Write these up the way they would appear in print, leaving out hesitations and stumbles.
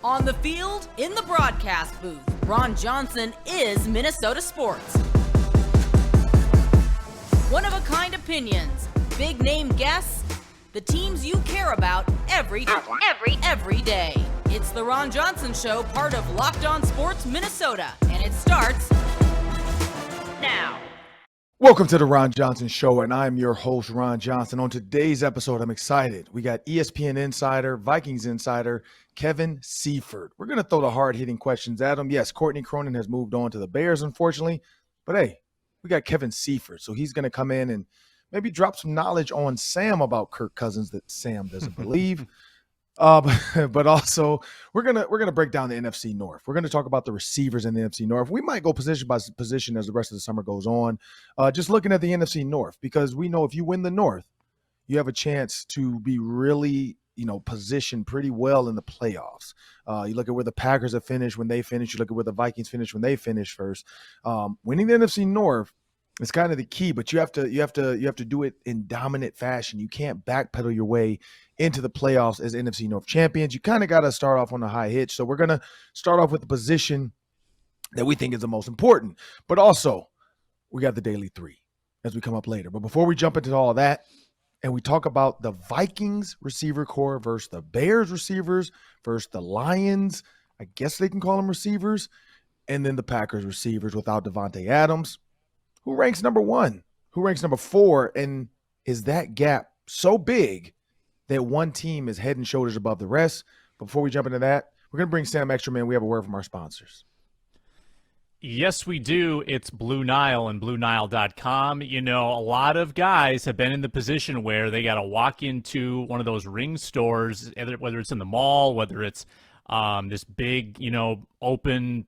On the field, in the broadcast booth, Ron Johnson is Minnesota sports. One-of-a-kind opinions, big-name guests, the teams you care about every day. It's the Ron Johnson Show, part of Locked On Sports Minnesota, and it starts now. Welcome to the Ron Johnson Show, and I'm your host, Ron Johnson. On today's episode, I'm excited. We got ESPN insider, Vikings insider, Kevin Seifert. We're going to throw the hard-hitting questions at him. Yes, Courtney Cronin has moved on to the Bears, unfortunately. But, hey, we got Kevin Seifert, so he's going to come in and maybe drop some knowledge on Sam about Kirk Cousins that Sam doesn't believe. But also, we're gonna break down the NFC North. We're going to talk about the receivers in the NFC North. We might go position by position as the rest of the summer goes on. Just looking at the NFC North, because we know if you win the North, you have a chance to be really, positioned pretty well in the playoffs. You look at where the Packers have finished when they finish. You look at where the Vikings finished when they finished first. Winning the NFC North is kind of the key, but you have to do it in dominant fashion. You can't backpedal your way into the playoffs as NFC North champions. You kind of got to start off on a high hitch. So we're going to start off with the position that we think is the most important. But also, we got the Daily Three as we come up later. But before we jump into all of that, and we talk about the Vikings receiver core versus the Bears receivers versus the Lions, I guess they can call them receivers, and then the Packers receivers without Devontae Adams. Who ranks number one? Who ranks number four? And is that gap so big that one team is head and shoulders above the rest? Before we jump into that, we're going to bring Sam Ekstrom in. We have a word from our sponsors. Yes, we do. It's Blue Nile and BlueNile.com. A lot of guys have been in the position where they got to walk into one of those ring stores, whether it's in the mall, whether it's this big, open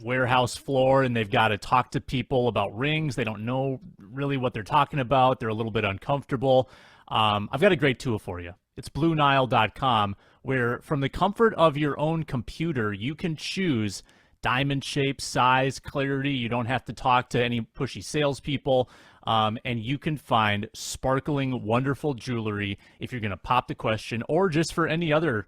warehouse floor, and they've got to talk to people about rings. They don't know really what they're talking about. They're a little bit uncomfortable. I've got a great tool for you. It's BlueNile.com, where from the comfort of your own computer, you can choose diamond shape, size, clarity. You don't have to talk to any pushy salespeople, and you can find sparkling, wonderful jewelry if you're going to pop the question or just for any other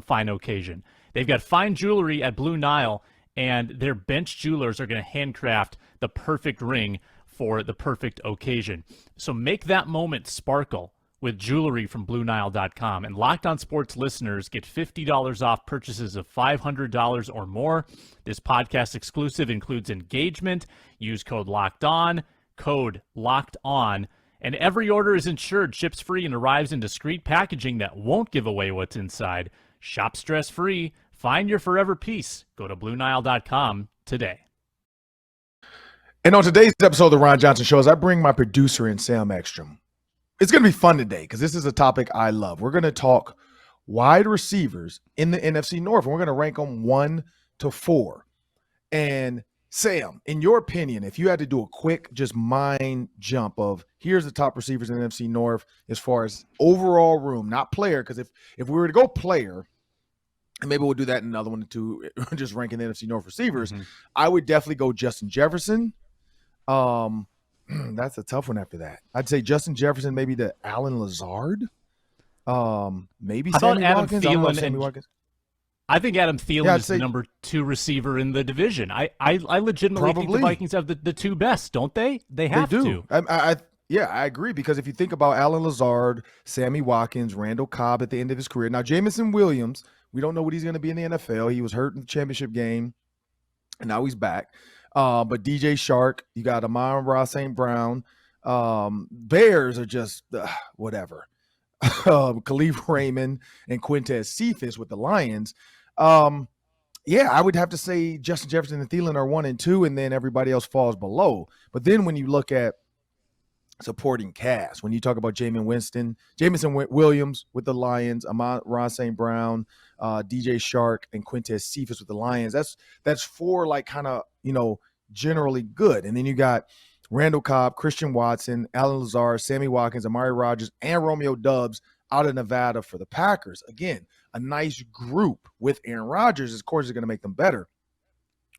fine occasion. They've got fine jewelry at Blue Nile, and their bench jewelers are going to handcraft the perfect ring for the perfect occasion. So make that moment sparkle with jewelry from BlueNile.com. And Locked On Sports listeners get $50 off purchases of $500 or more. This podcast exclusive includes engagement. Use code Locked On, and every order is insured, ships free, and arrives in discreet packaging that won't give away what's inside. Shop stress-free. Find your forever peace. Go to BlueNile.com today. And on today's episode of the Ron Johnson Show, as I bring my producer in, Sam Ekstrom, it's going to be fun today because this is a topic I love. We're going to talk wide receivers in the NFC North, and we're going to rank them 1 to 4. And Sam, in your opinion, if you had to do a quick just mind jump of here's the top receivers in the NFC North as far as overall room, not player, because if we were to go player, and maybe we'll do that in another one or two, just ranking the NFC North receivers, I would definitely go Justin Jefferson. That's a tough one after that. I'd say Justin Jefferson, maybe to Allen Lazard. Maybe Sammy Watkins. I think Adam Thielen is the number 2 receiver in the division. I legitimately think the Vikings have the two best, don't they? They have to. I agree, because if you think about Allen Lazard, Sammy Watkins, Randall Cobb at the end of his career. Now, Jamison Williams, we don't know what he's going to be in the NFL. He was hurt in the championship game, and now he's back. But DJ Shark, you got Amon-Ra St. Brown. Bears are just whatever. Khalif Raymond and Quintez Cephas with the Lions. I would have to say Justin Jefferson and Thielen are 1 and 2, and then everybody else falls below. But then when you look at supporting cast, when you talk about Jamison Williams with the Lions, Amon-Ra St. Brown, DJ Shark, and Quintez Cephas with the Lions, that's 4 like kind of, generally good. And then you got Randall Cobb, Christian Watson, Allen Lazard, Sammy Watkins, Amari Rodgers, and Romeo Doubs out of Nevada for the Packers. Again, a nice group with Aaron Rodgers, of course, is going to make them better.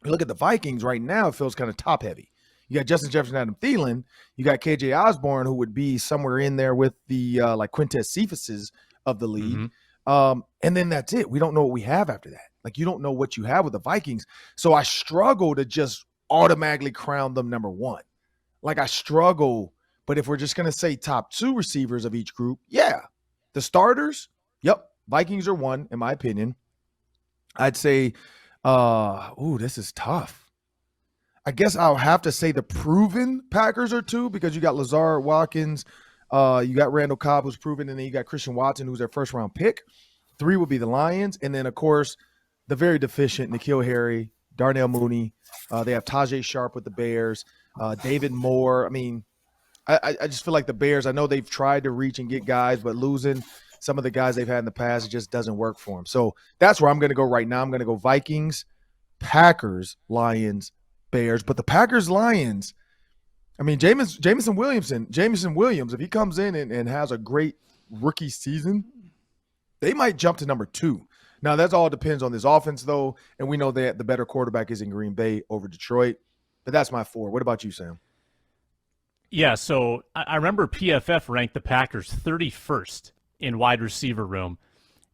You look at the Vikings right now, it feels kind of top heavy. You got Justin Jefferson, Adam Thielen. You got KJ Osborne, who would be somewhere in there with the like Quintez Cephases of the league. And then that's it. We don't know what we have after that. Like, you don't know what you have with the Vikings. So I struggle to just automatically crown them number one. Like, I struggle. But if we're just going to say top 2 receivers of each group, yeah. The starters, yep, Vikings are 1, in my opinion. I'd say, this is tough. I guess I'll have to say the proven Packers are 2 because you got Lazard, Watkins, you got Randall Cobb, who's proven, and then you got Christian Watson, who's their first-round pick. 3 would be the Lions, and then, of course, the very deficient N'Keal Harry, Darnell Mooney. They have Tajay Sharp with the Bears, David Moore. I mean, I just feel like the Bears, I know they've tried to reach and get guys, but losing some of the guys they've had in the past, it just doesn't work for them. So that's where I'm going to go right now. I'm going to go Vikings, Packers, Lions, Bears. But the Packers, Lions, I mean, Jameson Williams, if he comes in and has a great rookie season, they might jump to number 2. Now, that all depends on this offense, though, and we know that the better quarterback is in Green Bay over Detroit. But that's my 4. What about you, Sam? Yeah, so I remember PFF ranked the Packers 31st in wide receiver room.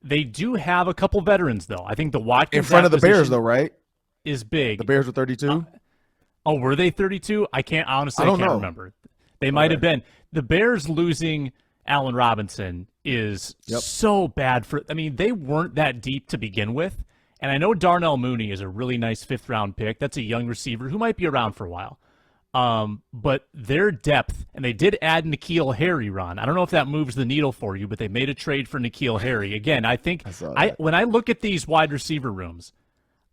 They do have a couple veterans, though. I think the Watkins in front of the Bears, though, right? Is big. The Bears were 32? Were they 32? I can't remember. They might have been. The Bears losing Allen Robinson is so bad for – I mean, they weren't that deep to begin with. And I know Darnell Mooney is a really nice 5th-round pick. That's a young receiver who might be around for a while. But their depth, and they did add N'Keal Harry, Ron. I don't know if that moves the needle for you, but they made a trade for N'Keal Harry. Again, I think when I look at these wide receiver rooms,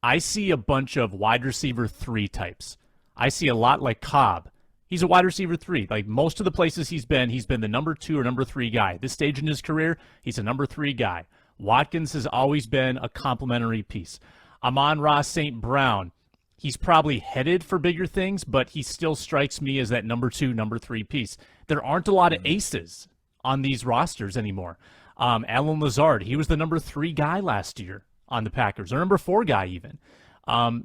I see a bunch of wide receiver 3 types. I see a lot like Cobb. He's a wide receiver 3. Like most of the places he's been the number 2 or number 3 guy. This stage in his career, he's a number 3 guy. Watkins has always been a complementary piece. Amon-Ra St. Brown, he's probably headed for bigger things, but he still strikes me as that number 2, number 3 piece. There aren't a lot of aces on these rosters anymore. Allen Lazard, he was the number 3 guy last year on the Packers, or number 4 guy even.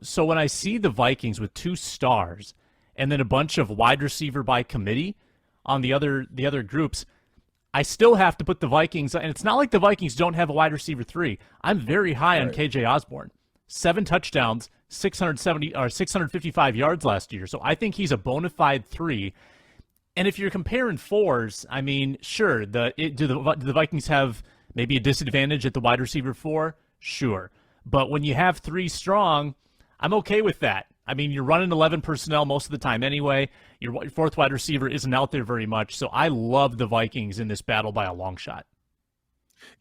So when I see the Vikings with 2 stars and then a bunch of wide receiver by committee on the other groups, I still have to put the Vikings, and it's not like the Vikings don't have a wide receiver 3. I'm very high on KJ Osborne. 7 touchdowns, 655 yards last year. So I think he's a bona fide 3. And if you're comparing 4s, I mean, sure, do the Vikings have maybe a disadvantage at the wide receiver 4? Sure. But when you have 3 strong, I'm okay with that. I mean, you're running 11 personnel most of the time anyway. Your 4th wide receiver isn't out there very much. So I love the Vikings in this battle by a long shot.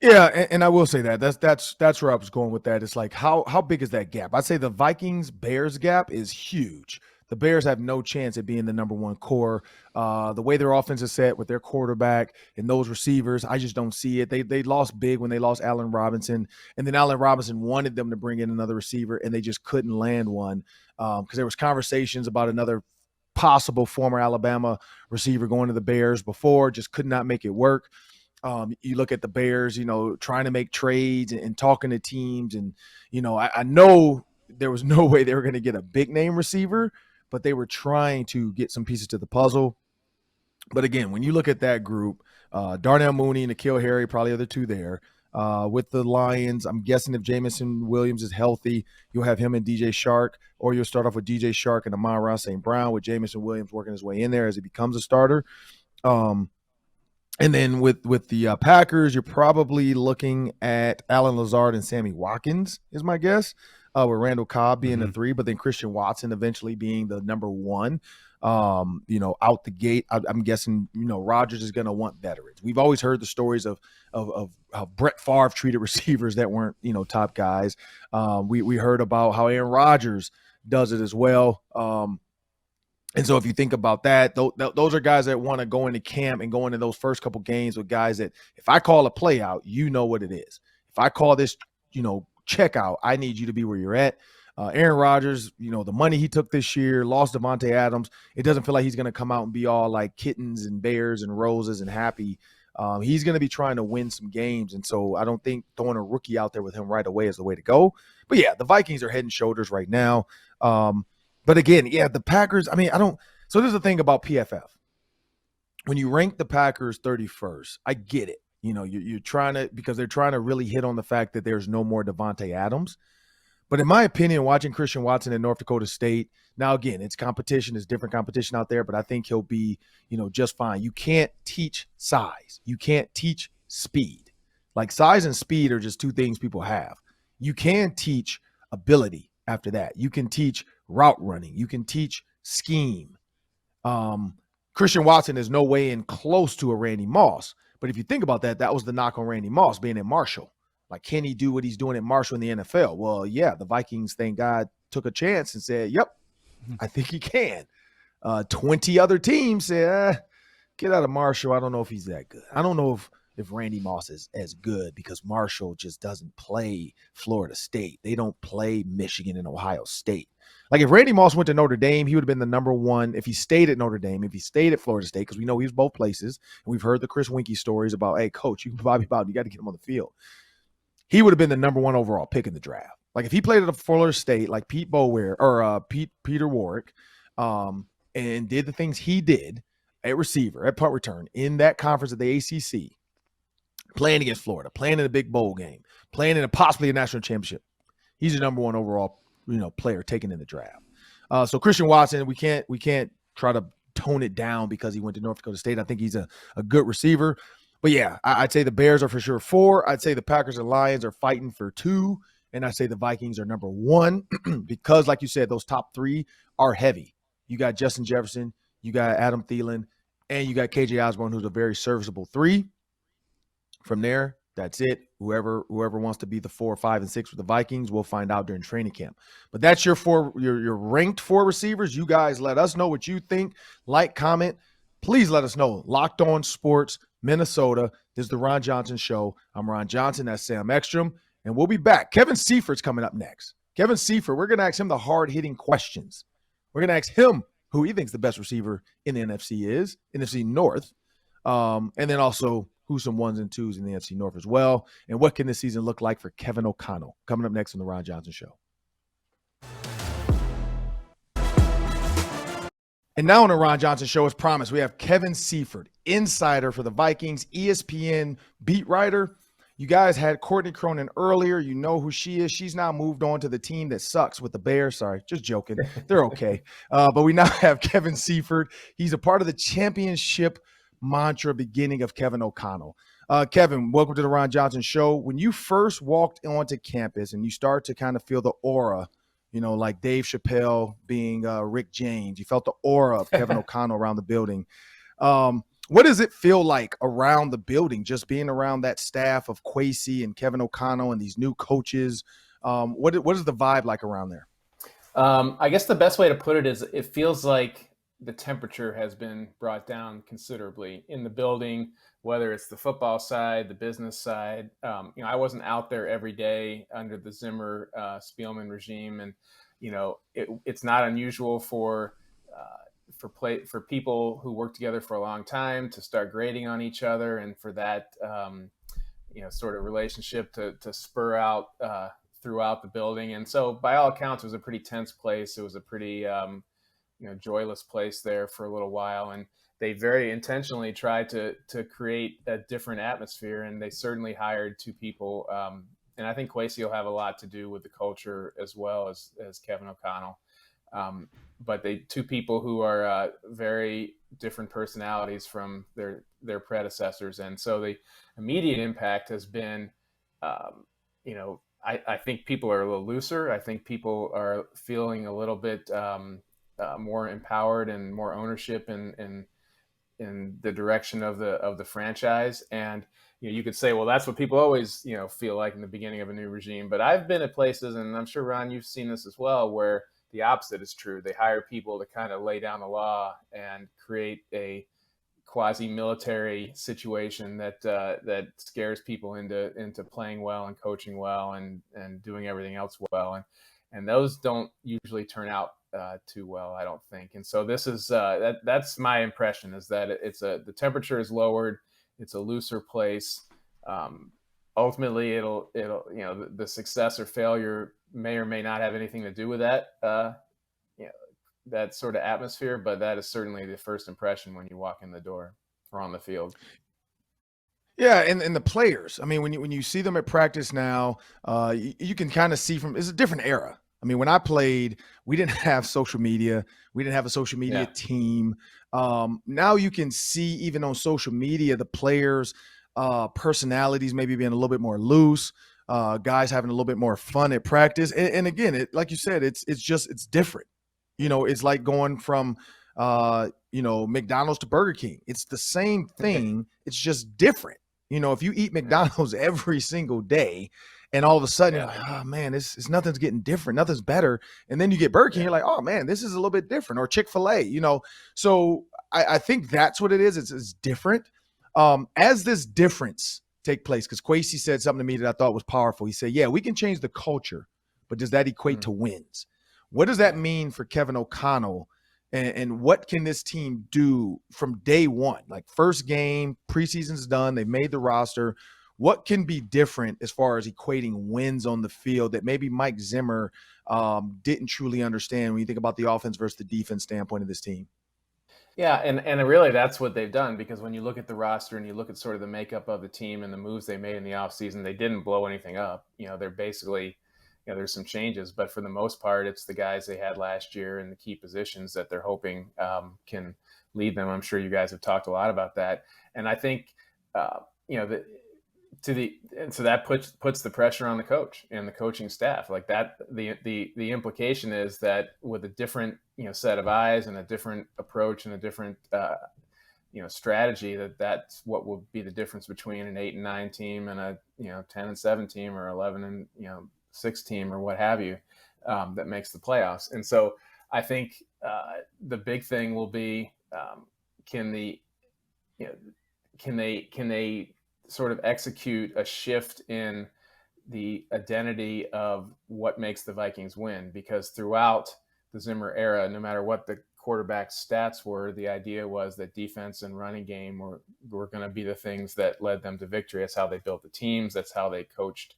Yeah, and I will say that's where I was going with that. It's like how big is that gap? I'd say the Vikings-Bears gap is huge. The Bears have no chance at being the number 1 core. The way their offense is set with their quarterback and those receivers, I just don't see it. They lost big when they lost Allen Robinson, and then Allen Robinson wanted them to bring in another receiver, and they just couldn't land one because there was conversations about another possible former Alabama receiver going to the Bears before, just could not make it work. You look at the Bears, trying to make trades and talking to teams, and I know there was no way they were going to get a big name receiver, but they were trying to get some pieces to the puzzle. But again, when you look at that group, Darnell Mooney and N'Keal Harry, probably the other 2 there. With the Lions, I'm guessing if Jameson Williams is healthy, you'll have him and DJ Shark, or you'll start off with DJ Shark and Amon-Ra St. Brown with Jameson Williams working his way in there as he becomes a starter. And then with the Packers, you're probably looking at Allen Lazard and Sammy Watkins is my guess. With Randall Cobb being the 3, but then Christian Watson eventually being the number 1. Out the gate, I'm guessing, Rodgers is going to want veterans. We've always heard the stories of how Brett Favre treated receivers that weren't, top guys. We heard about how Aaron Rodgers does it as well. And so if you think about that, those are guys that want to go into camp and go into those first couple games with guys that if I call a play out, you know what it is. If I call this, check out, I need you to be where you're at. Aaron Rodgers, the money he took this year, lost Devontae Adams. It doesn't feel like he's going to come out and be all like kittens and bears and roses and happy. He's going to be trying to win some games. And so I don't think throwing a rookie out there with him right away is the way to go. But yeah, the Vikings are head and shoulders right now. But again, yeah, the Packers, so there's the thing about PFF. When you rank the Packers 31st, I get it. You're trying to, because they're trying to really hit on the fact that there's no more Devontae Adams. But in my opinion, watching Christian Watson at North Dakota State, now again, it's competition, it's different competition out there, but I think he'll be, just fine. You can't teach size. You can't teach speed. Like size and speed are just two things people have. You can teach ability after that. You can teach route running. You can teach scheme. Christian Watson is no way in close to a Randy Moss. But if you think about that, that was the knock on Randy Moss being at Marshall. Like, can he do what he's doing at Marshall in the NFL? Well, yeah, the Vikings, thank God, took a chance and said, yep, I think he can. 20 other teams said, get out of Marshall. I don't know if he's that good. I don't know if Randy Moss is as good because Marshall just doesn't play Florida State. They don't play Michigan and Ohio State. Like if Randy Moss went to Notre Dame, he would have been the number one. If he stayed at Notre Dame, if he stayed at Florida State, because we know he was both places, and we've heard the Chris Winkie stories about, hey, coach, you got to get him on the field. He would have been the number one overall pick in the draft. Like if he played at Florida State, like Peter Warwick, and did the things he did at receiver, at punt return, in that conference at the ACC, playing against Florida, playing in a big bowl game, playing in possibly a national championship, he's the number one overall player taken in the draft. So Christian Watson, we can't try to tone it down because he went to North Dakota State. I think he's a good receiver. But yeah, I'd say the Bears are for sure 4. I'd say the Packers and Lions are fighting for 2. And I'd say the Vikings are number 1 because, like you said, those top 3 are heavy. You got Justin Jefferson, you got Adam Thielen, and you got KJ Osborne, who's a very serviceable 3. From there, that's it. Whoever wants to be the 4, 5, and 6 with the Vikings, we'll find out during training camp. But that's your ranked 4 receivers. You guys let us know what you think. Like, comment. Please let us know. Locked On Sports Minnesota. This is the Ron Johnson Show. I'm Ron Johnson. That's Sam Ekstrom. And we'll be back. Kevin Seifert's coming up next. Kevin Seifert, we're going to ask him the hard-hitting questions. We're going to ask him who he thinks the best receiver in the NFC is, NFC North. And then also who's some 1s and 2s in the NFC North as well. And what can this season look like for Kevin O'Connell? Coming up next on the Ron Johnson Show. And now on the Ron Johnson Show, as promised, we have Kevin Seifert, insider for the Vikings, ESPN beat writer. You guys had Courtney Cronin earlier. You know who she is. She's now moved on to the team that sucks with the Bears. Sorry, just joking. They're okay. But we now have Kevin Seifert. He's a part of the championship mantra beginning of Kevin O'Connell. Kevin, welcome to the Ron Johnson Show. When you first walked onto campus and you start to kind of feel the aura, like Dave Chappelle being Rick James, you felt the aura of Kevin O'Connell around the building. What does it feel like around the building, just being around that staff of Kwesi and Kevin O'Connell and these new coaches? What is the vibe like around there? I guess the best way to put it is it feels like the temperature has been brought down considerably in the building, whether it's the football side, the business side. I wasn't out there every day under the Zimmer Spielman regime. And, it's not unusual for people who work together for a long time to start grading on each other, and for that, sort of relationship to spur out throughout the building. And so by all accounts, it was a pretty tense place. It was a pretty, joyless place there for a little while. And they very intentionally tried to create a different atmosphere. And they certainly hired 2 people. And I think Kwesi will have a lot to do with the culture as well as Kevin O'Connell. But they 2 people who are very different personalities from their predecessors. And so the immediate impact has been, I think people are a little looser. I think people are feeling a little bit more empowered and more ownership in the direction of the franchise. And you could say, well, that's what people always feel like in the beginning of a new regime. But I've been at places, and I'm sure, Ron, you've seen this as well, where the opposite is true. They hire people to kind of lay down the law and create a quasi-military situation that scares people into playing well and coaching well and doing everything else well. And those don't usually turn out too well, I don't think. And so this is that's my impression, is that the temperature is lowered. It's a looser place. Ultimately, it'll the success or failure may or may not have anything to do with that that sort of atmosphere, but that is certainly the first impression when you walk in the door or on the field. Yeah, and the players. I mean, when you see them at practice now, you can kind of see from it's a different era. I mean, when I played, we didn't have social media. We didn't have a social media Yeah. team. Now you can see even on social media the players' personalities maybe being a little bit more loose. Guys having a little bit more fun at practice. And again, like you said, it's different. It's like going from McDonald's to Burger King. It's the same thing. It's just different. If you eat McDonald's every single day and all of a sudden you're like, oh man, it's nothing's getting different, nothing's better. And then you get Burger King, you're like, oh man, this is a little bit different. Or Chick-fil-A. So I think that's what it is. It's different. As this difference take place, because Kwesi said something to me that I thought was powerful. He said, yeah, we can change the culture, but does that equate to wins? What does that mean for Kevin O'Connell? And what can this team do from day one? Like first game, preseason's done, they made the roster. What can be different as far as equating wins on the field that maybe Mike Zimmer didn't truly understand when you think about the offense versus the defense standpoint of this team? Yeah, and really that's what they've done, because when you look at the roster and you look at sort of the makeup of the team and the moves they made in the offseason, they didn't blow anything up. They're basically – there's some changes, but for the most part, it's the guys they had last year in the key positions that they're hoping can lead them. I'm sure you guys have talked a lot about that, and I think so that puts the pressure on the coach and the coaching staff. Like that, the implication is that with a different set of eyes and a different approach and a different strategy, that's what will be the difference between an 8-9 team and a 10-7 team or 11 and 6 team or what have you, that makes the playoffs. And so I think the big thing will be can they sort of execute a shift in the identity of what makes the Vikings win? Because throughout the Zimmer era, no matter what the quarterback stats were, the idea was that defense and running game were going to be the things that led them to victory. That's how they built the teams. That's how they coached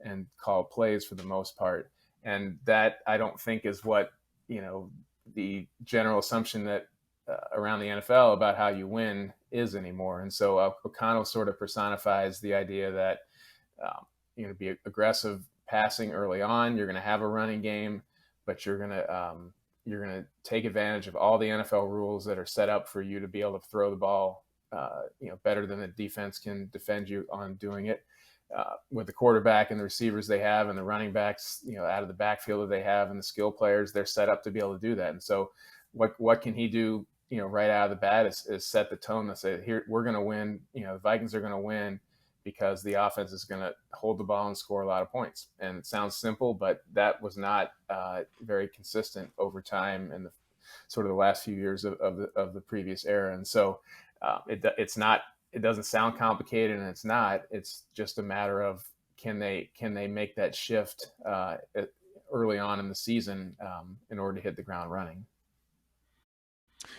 and call plays for the most part. And that, I don't think, is what, the general assumption that around the NFL about how you win is anymore. And so O'Connell sort of personifies the idea that, be aggressive passing early on. You're going to have a running game, but you're going to take advantage of all the NFL rules that are set up for you to be able to throw the ball, better than the defense can defend you on doing it. With the quarterback and the receivers they have and the running backs, out of the backfield that they have and the skill players, they're set up to be able to do that. And so what can he do, right out of the bat is set the tone that say, here, we're going to win. The Vikings are going to win because the offense is going to hold the ball and score a lot of points. And it sounds simple, but that was not very consistent over time in the sort of the last few years of the previous era. And so it doesn't sound complicated, and it's not. It's just a matter of can they make that shift early on in the season in order to hit the ground running.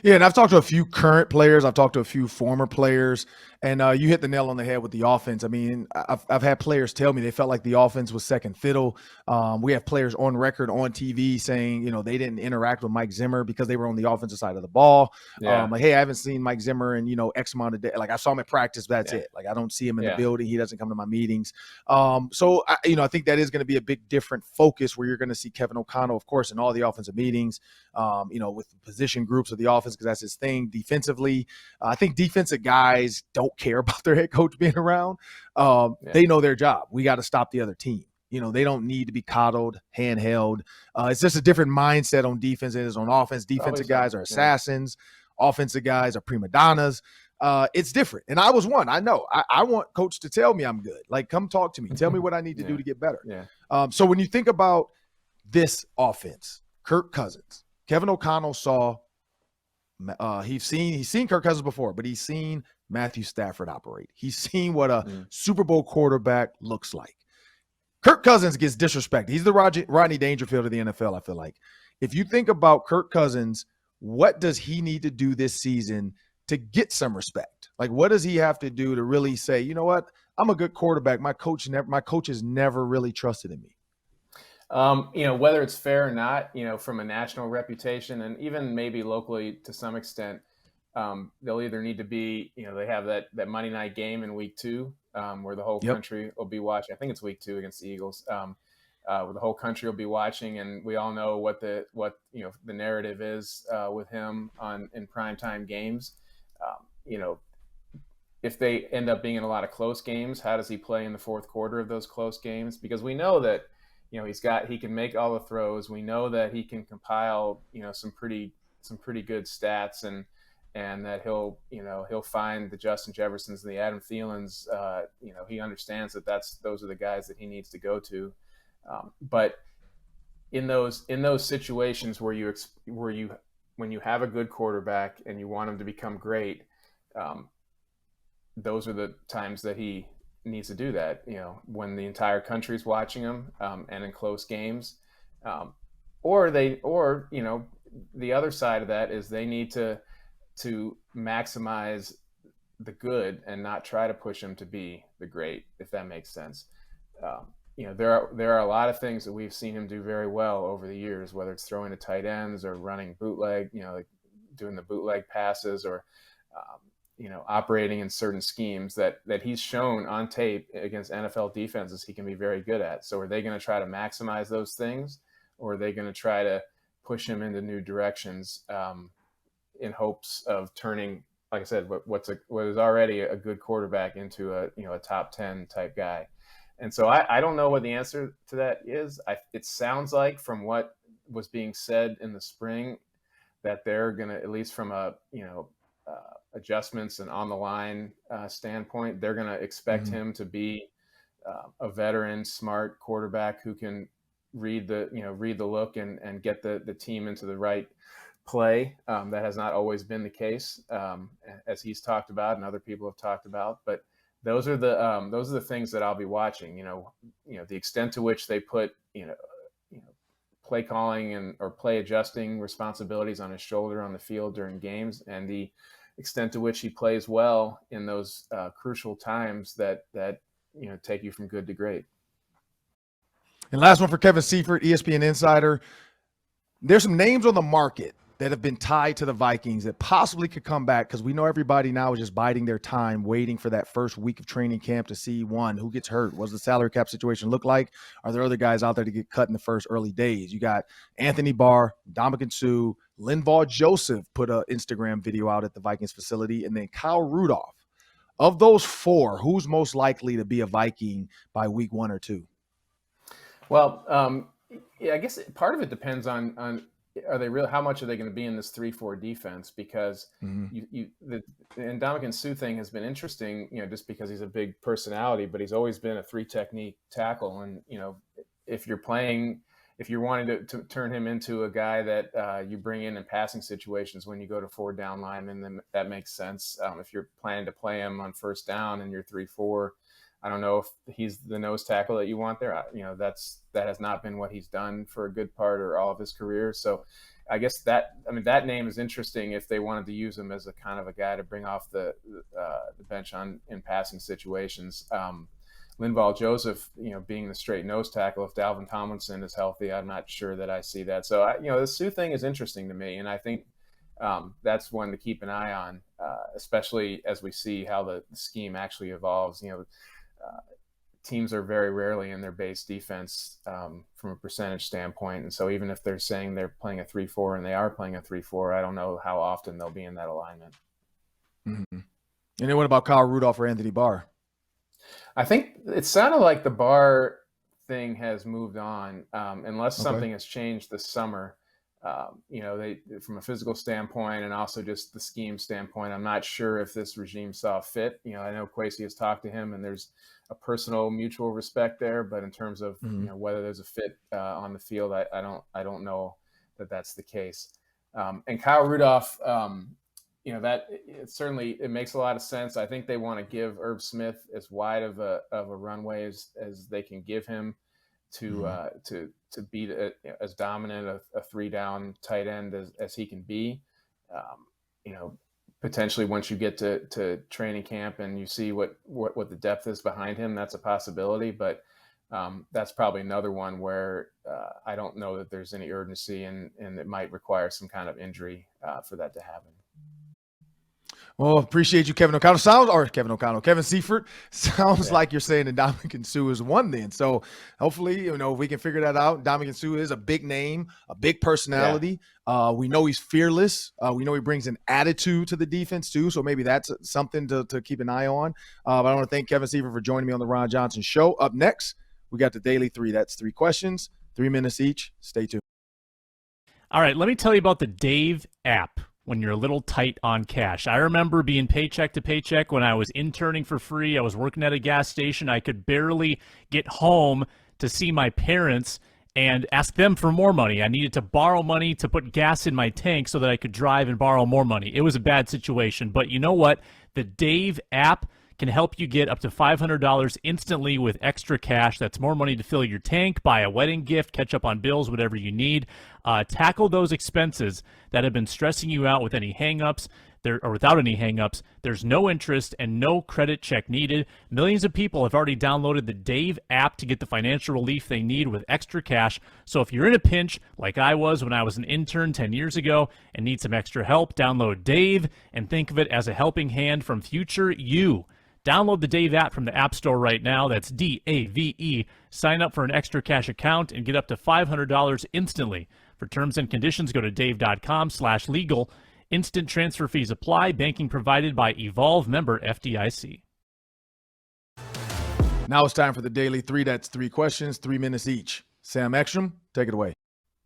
Yeah, and I've talked to a few current players. I've talked to a few former players, and you hit the nail on the head with the offense. I mean, I've had players tell me they felt like the offense was second fiddle. We have players on record on TV saying, they didn't interact with Mike Zimmer because they were on the offensive side of the ball. Yeah. Like, hey, I haven't seen Mike Zimmer in, X amount of days. Like, I saw him at practice, but that's it. Like, I don't see him in the building. He doesn't come to my meetings. So I think that is going to be a big different focus where you're going to see Kevin O'Connell, of course, in all the offensive meetings, with the position groups of the offense, because that's his thing. Defensively, I think defensive guys don't care about their head coach being around. They know their job. We got to stop the other team. They don't need to be coddled, handheld. It's just a different mindset on defense than it is on offense. Defensive guys are assassins. Offensive guys are prima donnas. It's different. And I was one. I know. I want coach to tell me I'm good. Like, come talk to me. Tell me what I need to do to get better. Yeah. So when you think about this offense, Kirk Cousins, Kevin O'Connell saw he's seen Kirk Cousins before, but he's seen Matthew Stafford operate. He's seen what a Super Bowl quarterback looks like. Kirk Cousins gets disrespected. He's the Rodney Dangerfield of the NFL, I feel like. If you think about Kirk Cousins, what does he need to do this season to get some respect? Like, what does he have to do to really say, you know what, I'm a good quarterback. My coach has never really trusted in me. Whether it's fair or not, from a national reputation and even maybe locally to some extent, they'll either need to be, they have that Monday night game in week 2 where the whole Yep. country will be watching. I think it's week 2 against the Eagles. Where the whole country will be watching, and we all know what the narrative is with him in primetime games. If they end up being in a lot of close games, how does he play in the fourth quarter of those close games? Because we know that he can make all the throws. We know that he can compile some pretty good stats, and that he'll find the Justin Jeffersons and the Adam Thielens. He understands that those are the guys that he needs to go to. But in those situations when you have a good quarterback and you want him to become great, those are the times that he needs to do that. When the entire country's watching him, and in close games, or the other side of that is they need to maximize the good and not try to push him to be the great, if that makes sense. There are a lot of things that we've seen him do very well over the years, whether it's throwing to tight ends or running bootleg, like doing the bootleg passes, or operating in certain schemes that he's shown on tape against NFL defenses he can be very good at. So are they going to try to maximize those things, or are they going to try to push him into new directions in hopes of turning, like I said, what is already a good quarterback into a top 10 type guy? And so I don't know what the answer to that is. It sounds like from what was being said in the spring that they're going to, at least from a adjustments and on the line standpoint, they're going to expect him to be a veteran, smart quarterback who can read the look and get the team into the right play. That has not always been the case, as he's talked about and other people have talked about. But those are the things that I'll be watching. The extent to which they put play calling or play adjusting responsibilities on his shoulder on the field during games, and the extent to which he plays well in those crucial times that take you from good to great. And last one for Kevin Seifert, ESPN insider. There's some names on the market that have been tied to the Vikings that possibly could come back, because we know everybody now is just biding their time, waiting for that first week of training camp to see, one, who gets hurt. What does the salary cap situation look like? Are there other guys out there to get cut in the first early days? You got Anthony Barr, Ndamukong Suh, Linval Joseph put an Instagram video out at the Vikings facility, and then Kyle Rudolph. Of those four, who's most likely to be a Viking by week 1 or 2? Well, I guess part of it depends on are they real? How much are they going to be in this 3-4 defense? Because the Ndamukong Suh thing has been interesting, just because he's a big personality, but he's always been a 3-technique tackle. And if you're wanting to turn him into a guy that you bring in passing situations when you go to 4 down linemen, then that makes sense. If you're planning to play him on first down and you're 3-4, I don't know if he's the nose tackle that you want there. That has not been what he's done for a good part or all of his career. So I guess that name is interesting if they wanted to use him as a kind of a guy to bring off the bench in passing situations. Linval Joseph, being the straight nose tackle, if Dalvin Tomlinson is healthy, I'm not sure that I see that. So the Suh thing is interesting to me, and I think that's one to keep an eye on, especially as we see how the scheme actually evolves. Teams are very rarely in their base defense from a percentage standpoint. And so even if they're saying they're playing a 3-4 and they are playing a 3-4, I don't know how often they'll be in that alignment. Mm-hmm. And then what about Kyle Rudolph or Anthony Barr? I think it sounded like the Barr thing has moved on, unless something has changed this summer. They, from a physical standpoint and also just the scheme standpoint, I'm not sure if this regime saw fit. I know Kwesi has talked to him, and there's a personal mutual respect there, but in terms of whether there's a fit on the field, I don't know that that's the case. And Kyle Rudolph, that it makes a lot of sense. I think they want to give Irv Smith as wide of a runway as they can give him to be as dominant a 3-down tight end as he can be. Potentially once you get to training camp and you see what the depth is behind him, that's a possibility. But that's probably another one where I don't know that there's any urgency, and it might require some kind of injury for that to happen. Well, appreciate you, Kevin Seifert. Sounds like you're saying that Ndamukong Suh is one then. So hopefully, if we can figure that out. Ndamukong Suh is a big name, a big personality. Yeah. We know he's fearless. We know he brings an attitude to the defense too. So maybe that's something to keep an eye on. But I want to thank Kevin Seifert for joining me on the Ron Johnson Show. Up next, we got the Daily 3. That's 3 questions, 3 minutes each. Stay tuned. All right, let me tell you about the Dave app when you're a little tight on cash. I remember being paycheck to paycheck when I was interning for free. I was working at a gas station. I could barely get home to see my parents and ask them for more money. I needed to borrow money to put gas in my tank so that I could drive and borrow more money. It was a bad situation. But you know what? The Dave app can help you get up to $500 instantly with extra cash. That's more money to fill your tank, buy a wedding gift, catch up on bills, whatever you need. Tackle those expenses that have been stressing you out with any hangups or without any hangups. There's no interest and no credit check needed. Millions of people have already downloaded the Dave app to get the financial relief they need with extra cash. So if you're in a pinch, like I was when I was an intern 10 years ago and need some extra help, download Dave and think of it as a helping hand from future you. Download the Dave app from the App Store right now. That's DAVE. Sign up for an extra cash account and get up to $500 instantly. For terms and conditions, go to dave.com/legal. Instant transfer fees apply. Banking provided by Evolve, member FDIC. Now it's time for the Daily 3. That's 3 questions, 3 minutes each. Sam Ekstrom, take it away.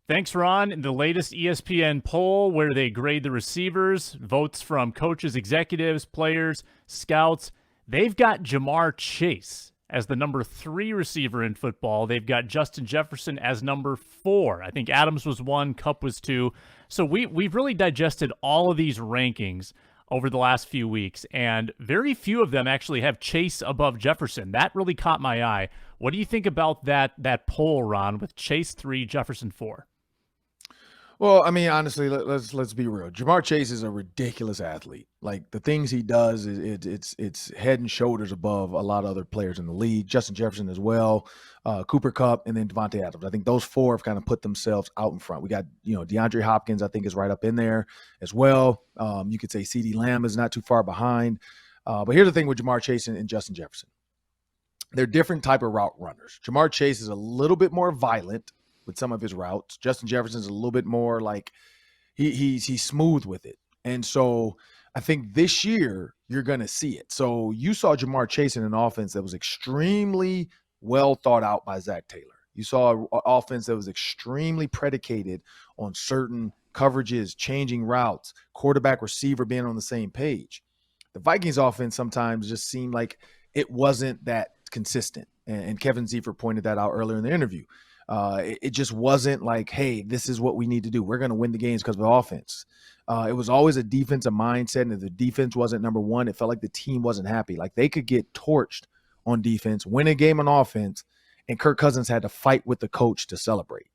Thanks, Ron. In the latest ESPN poll where they grade the receivers, votes from coaches, executives, players, scouts, they've got Ja'Marr Chase as the number 3 receiver in football. They've got Justin Jefferson as number 4. I think Adams was 1, Kupp was 2. So we've really digested all of these rankings over the last few weeks, and very few of them actually have Chase above Jefferson. That really caught my eye. What do you think about that poll, Ron, with Chase 3, Jefferson 4? Well, I mean, honestly, let's be real. Ja'Marr Chase is a ridiculous athlete. Like, the things he does, it's head and shoulders above a lot of other players in the league. Justin Jefferson as well, Cooper Kupp, and then Devontae Adams. I think those 4 have kind of put themselves out in front. We got, DeAndre Hopkins, I think, is right up in there as well. You could say CeeDee Lamb is not too far behind. But here's the thing with Ja'Marr Chase and Justin Jefferson. They're different type of route runners. Ja'Marr Chase is a little bit more violent with some of his routes. Justin Jefferson's a little bit more like he's smooth with it. And so I think this year you're going to see it. So you saw Ja'Marr Chase in an offense that was extremely well thought out by Zach Taylor. You saw an offense that was extremely predicated on certain coverages, changing routes, quarterback, receiver being on the same page. The Vikings offense sometimes just seemed like it wasn't that consistent. And Kevin Seifert pointed that out earlier in the interview. It just wasn't like, hey, this is what we need to do. We're going to win the games because of the offense. It was always a defensive mindset, and if the defense wasn't number one, it felt like the team wasn't happy. Like, they could get torched on defense, win a game on offense, and Kirk Cousins had to fight with the coach to celebrate.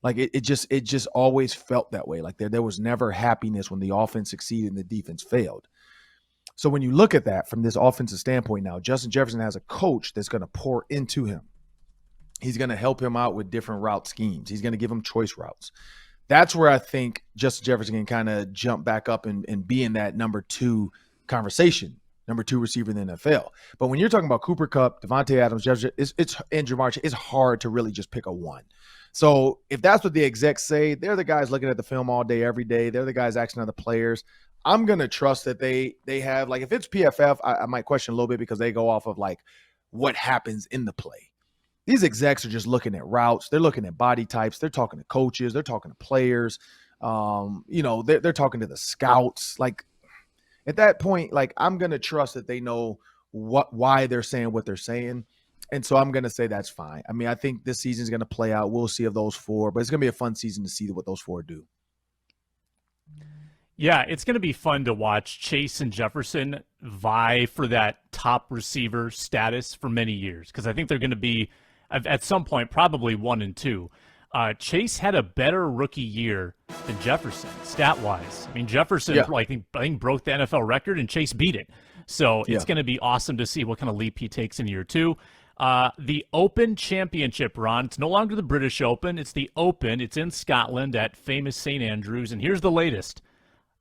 Like, it just always felt that way. Like, there was never happiness when the offense succeeded and the defense failed. So when you look at that from this offensive standpoint now, Justin Jefferson has a coach that's going to pour into him. He's going to help him out with different route schemes. He's going to give him choice routes. That's where I think Justin Jefferson can kind of jump back up and be in that number 2 conversation, number 2 receiver in the NFL. But when you're talking about Cooper Kupp, Devontae Adams, Jefferson, and Ja'Marr Chase, it's hard to really just pick a one. So if that's what the execs say, they're the guys looking at the film all day, every day. They're the guys asking other players. I'm going to trust that they have, like, if it's PFF, I might question a little bit because they go off of, like, what happens in the play. These execs are just looking at routes. They're looking at body types. They're talking to coaches. They're talking to players. They're talking to the scouts. Like, at that point, like, I'm going to trust that they know why they're saying what they're saying. And so I'm going to say that's fine. I mean, I think this season is going to play out. We'll see of those 4, but it's going to be a fun season to see what those 4 do. Yeah, it's going to be fun to watch Chase and Jefferson vie for that top receiver status for many years, because I think they're going to be, at some point, probably 1 and 2. Chase had a better rookie year than Jefferson, stat-wise. I mean, Jefferson, I think broke the NFL record, and Chase beat it. So it's going to be awesome to see what kind of leap he takes in year 2. The Open Championship, Ron, it's no longer the British Open. It's the Open. It's in Scotland at famous St. Andrews. And here's the latest.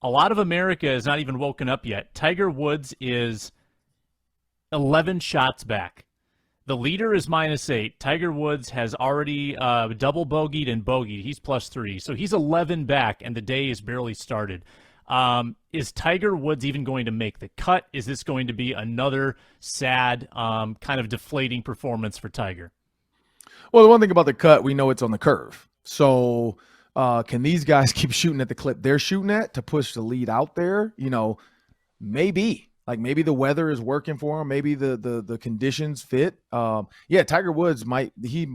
A lot of America has not even woken up yet. Tiger Woods is 11 shots back. The leader is -8. Tiger Woods has already double bogeyed and bogeyed. He's +3. So he's 11 back, and the day is barely started. Is Tiger Woods even going to make the cut? Is this going to be another sad, kind of deflating performance for Tiger? Well, the one thing about the cut, we know it's on the curve. So can these guys keep shooting at the clip they're shooting at to push the lead out there? Maybe. Like maybe the weather is working for him. Maybe the conditions fit. Tiger Woods he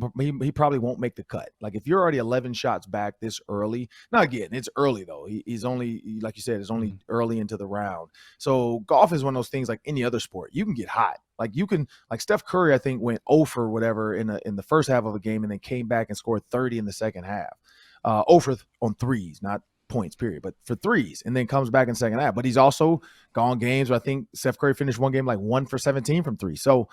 probably won't make the cut. Like if you're already 11 shots back this early, now again, it's early though. He's only, like you said, it's only early into the round. So golf is one of those things like any other sport. You can get hot. Like Steph Curry, I think went 0 for whatever in the first half of a game and then came back and scored 30 in the second half. 0 for on threes, not points period, but for threes, and then comes back in second half. But he's also gone games where I think Steph Curry finished one game like 1 for 17 from three. So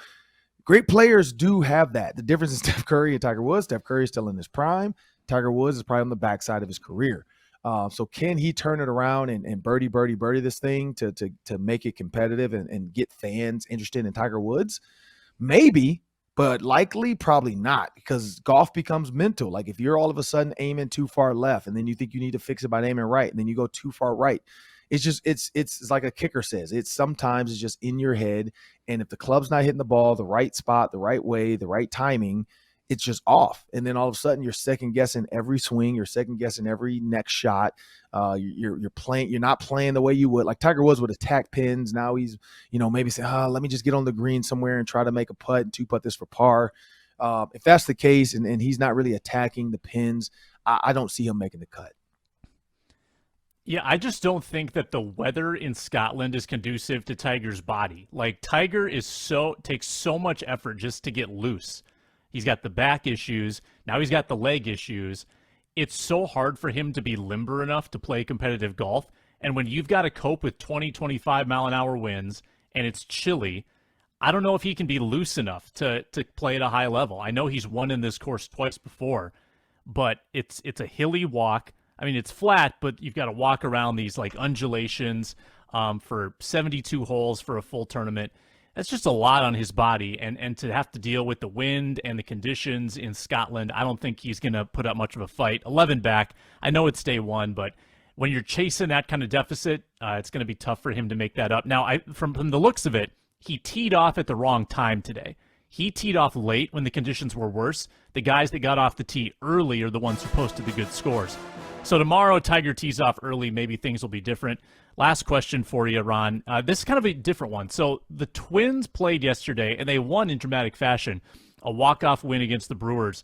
great players do have that. The difference in Steph Curry and Tiger Woods, Steph Curry is still in his prime. Tiger Woods is probably on the backside of his career. So can he turn it around and birdie this thing to make it competitive and get fans interested in Tiger Woods? Maybe. But likely, probably not, because golf becomes mental. Like if you're all of a sudden aiming too far left and then you think you need to fix it by aiming right and then you go too far right, it's like a kicker says. Sometimes it's just in your head. And if the club's not hitting the ball the right spot, the right way, the right timing, it's just off. And then all of a sudden you're second guessing every swing. You're second guessing every next shot. You're not playing the way you would. Like Tiger Woods would attack pins. Now he's, maybe say, let me just get on the green somewhere and try to make a putt and 2-putt this for par. If that's the case and he's not really attacking the pins, I don't see him making the cut. Yeah, I just don't think that the weather in Scotland is conducive to Tiger's body. Like Tiger takes so much effort just to get loose. He's got the back issues. Now he's got the leg issues. It's so hard for him to be limber enough to play competitive golf. And when you've got to cope with 20, 25 mile an hour winds and it's chilly, I don't know if he can be loose enough to play at a high level. I know he's won in this course twice before, but it's a hilly walk. I mean, it's flat, but you've got to walk around these like undulations for 72 holes for a full tournament. That's just a lot on his body, and to have to deal with the wind and the conditions in Scotland, I don't think he's going to put up much of a fight. 11 back, I know it's day one, but when you're chasing that kind of deficit, it's going to be tough for him to make that up. Now, from the looks of it, he teed off at the wrong time today. He teed off late when the conditions were worse. The guys that got off the tee early are the ones who posted the good scores. So tomorrow, Tiger tees off early. Maybe things will be different. Last question for you, Ron. This is kind of a different one. So the Twins played yesterday, and they won in dramatic fashion, a walk-off win against the Brewers.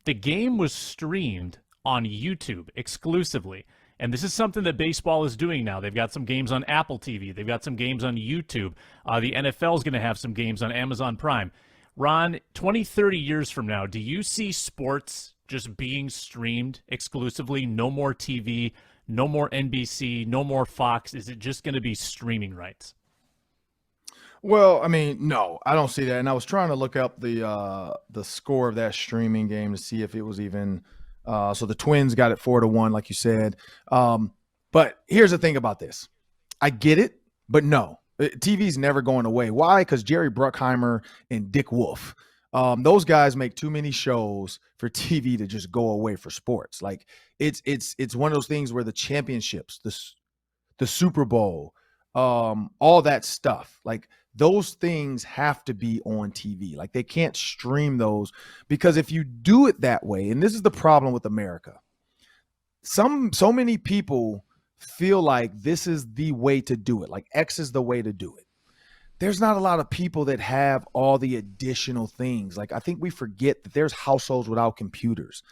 The game was streamed on YouTube exclusively, and this is something that baseball is doing now. They've got some games on Apple TV. They've got some games on YouTube. The NFL is going to have some games on Amazon Prime. Ron, 20, 30 years from now, do you see sports just being streamed exclusively? No more TV, no more NBC, no more Fox. Is it just going to be streaming rights? Well, I mean, no, I don't see that. And I was trying to look up the score of that streaming game to see if it was even so the Twins got it 4-1, like you said. But here's the thing about this. I get it, but no. TV's never going away. Why? Because Jerry Bruckheimer and Dick Wolf. Those guys make too many shows for TV to just go away for sports. Like it's one of those things where the championships, the Super Bowl, all that stuff, like those things have to be on TV. Like they can't stream those, because if you do it that way, and this is the problem with America, so many people feel like this is the way to do it. Like X is the way to do it. There's not a lot of people that have all the additional things. Like I think we forget that there's households without computers.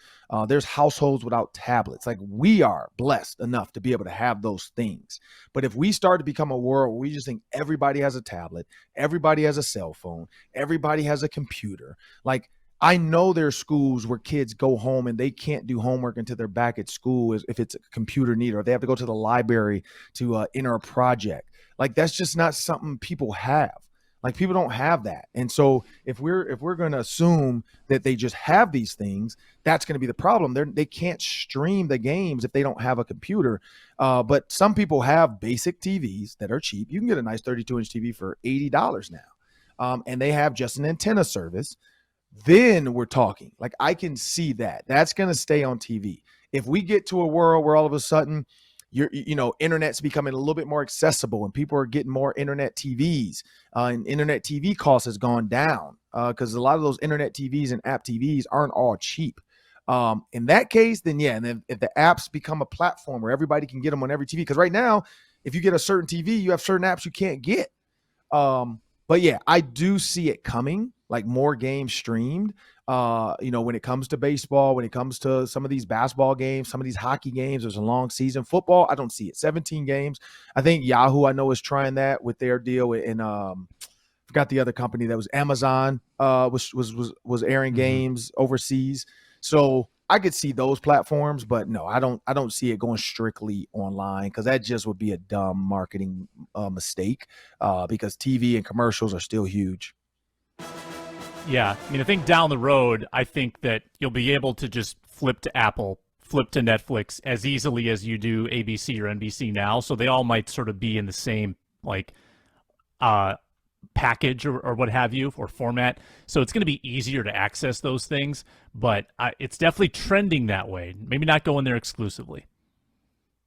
There's households without tablets. Like we are blessed enough to be able to have those things. But if we start to become a world where we just think everybody has a tablet, everybody has a cell phone, everybody has a computer. Like I know there's schools where kids go home and they can't do homework until they're back at school if it's a computer need, or they have to go to the library to enter a project. Like that's just not something people have. Like, people don't have that. And so if we're going to assume that they just have these things, that's going to be the problem. They can't stream the games if they don't have a computer. But some people have basic TVs that are cheap. You can get a nice 32-inch TV for $80 now. And they have just an antenna service. Then we're talking. Like, I can see that. That's going to stay on TV. If we get to a world where all of a sudden internet's becoming a little bit more accessible and people are getting more internet TVs, and internet TV cost has gone down because a lot of those internet TVs and app TVs aren't all cheap. In that case, then yeah, and then if the apps become a platform where everybody can get them on every TV, because right now, if you get a certain TV, you have certain apps you can't get. But yeah, I do see it coming, like more games streamed. When it comes to baseball, when it comes to some of these basketball games, some of these hockey games, there's a long season. Football, I don't see it. 17 games. I think Yahoo, I know, is trying that with their deal. And forgot the other company that was Amazon, was airing games overseas. So I could see those platforms, but no, I don't see it going strictly online, because that just would be a dumb marketing mistake, because TV and commercials are still huge. Yeah, I mean, I think down the road, I think that you'll be able to just flip to Apple, flip to Netflix as easily as you do ABC or NBC now. So they all might sort of be in the same package or what have you, or format. So it's going to be easier to access those things, but it's definitely trending that way. Maybe not going there exclusively.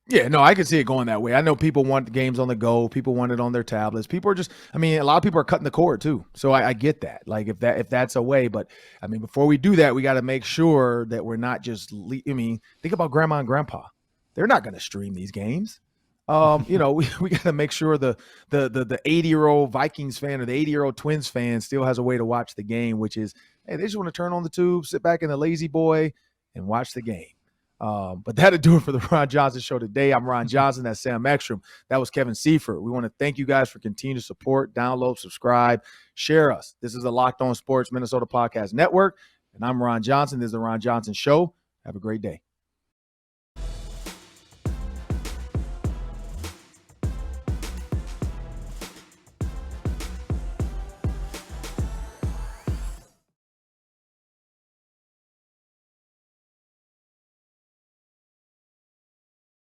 Yeah, no, I can see it going that way. I know people want the games on the go. People want it on their tablets. People are a lot of people are cutting the cord too. So I get that. Like, if that's a way, but I mean, before we do that, we got to make sure that we're not just, think about grandma and grandpa. They're not going to stream these games. We got to make sure the 80-year-old Vikings fan or the 80-year-old Twins fan still has a way to watch the game, which is, hey, they just want to turn on the tube, sit back in the lazy boy and watch the game. But that'll do it for the Ron Johnson Show today. I'm Ron Johnson. That's Sam Ekstrom. That was Kevin Seifert. We want to thank you guys for continuing to support, download, subscribe, share us. This is the Locked On Sports Minnesota Podcast Network, and I'm Ron Johnson. This is the Ron Johnson Show. Have a great day.